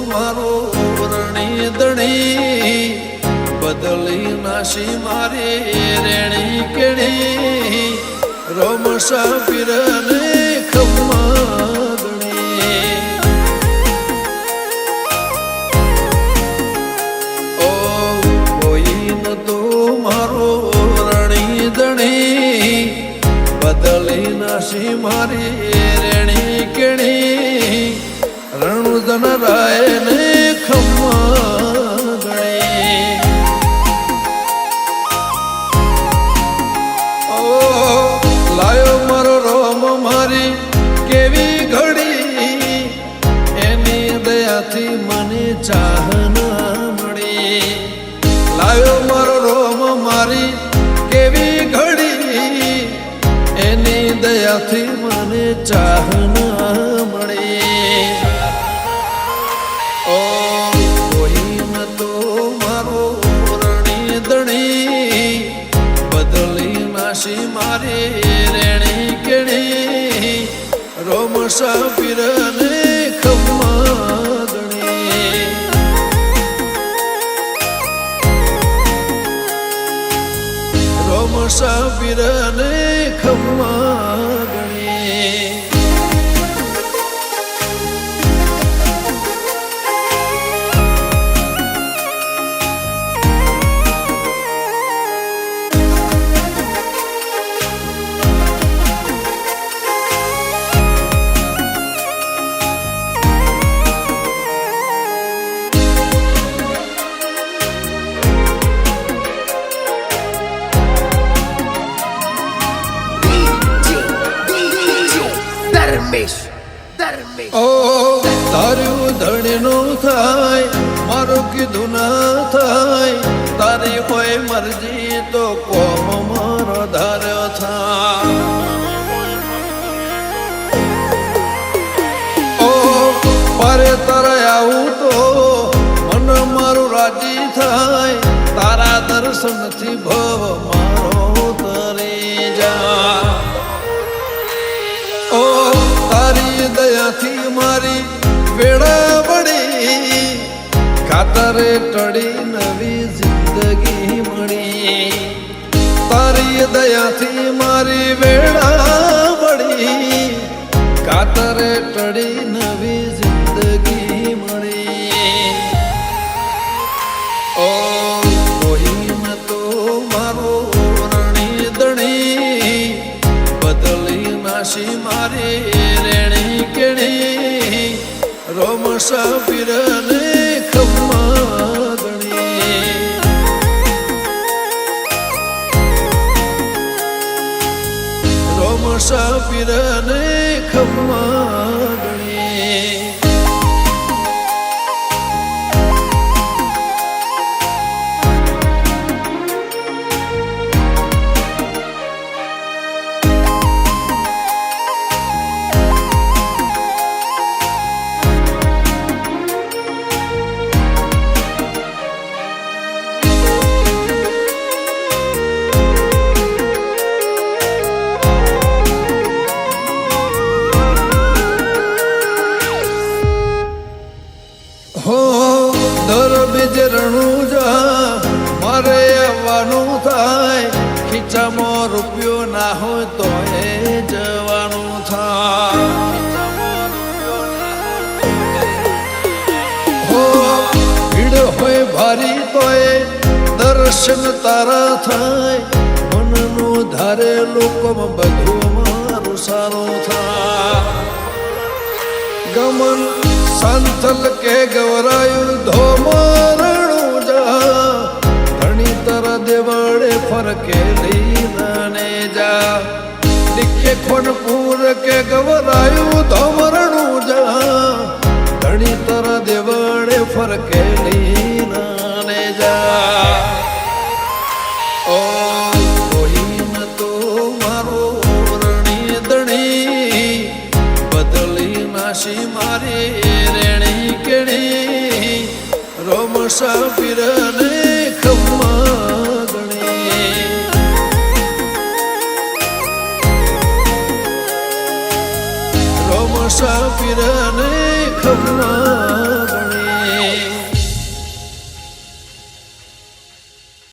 મારો રણી દણી બદલી નાશી મારી રેણી કેણી રોમસા પીરને ખમ્મા ગણી ઓ કોઈ ન તો મારો રણી દણી બદલી નાશી મારી રેણી કેણી રણુદન રાય ને ખમ્મા ગણે ઓ લાયો મારો રોમ મારી કેવી ઘડી એની દયાથી મને ચાહના મળી લાયો મારો રોમ મારી કેવી ઘડી એની દયાથી મને ચાહના મળી ઓ કોઈ ન તો મારો રણી દણી બદલી નાશી મારી રેણી કેણી રોમસા પીરને ખમ્મા ગણી રોમસા પીરને ખમ્મા ગણી ઓ તારું ધણીનું થાય મારું કીધું ના થાય તારી હોય મરજી તો કોમ મારો ધાર્યો થાય ઓ પારે તારે આવું તો મન મારું રાજી થાય તારા દર્શનથી ભવ મારો તરી જા ઓ તારી દયાથી મારી વેળા વળી ખાતરે ટળી નવી જિંદગી મળી તારી દયાથી મારી વેળા વળી ખાતરે ટળી નવી જિંદગી મળી ઓ કોઈ ન તો મારો રણી દણી બદલી નાશી મારી રેણી કેણી રોમસા પીરને ખમ્મા ગણી રોમસા પીરને ખમ્મા ગણી હો દર બીજ રણુજા મારે આવવાનું થાય ખીચામાં રૂપિયો ના હોય તો એ જવાનું થાય હો ભીડ હોય ભારી તો એ દર્શન તારા થાય મનનું ધારે લોકોમાં બધું મારું સારું થાય ગમન સંથલ કે ગવરાયું ધોમરણું જા ધણી તર દેવાડે ફરકેલી નાને જા ડીકે ખોનપુર કે ગવરાયું ધોમરણું જા ધણી તર દેવાડે ફરકેલી નાને જા ઓ કોઈ ન તો મારો રણી દણી બદલી નાશી મારી રેણી કેણી રોમસા પીરને ખમ્મા ગણી રોમસા પીરને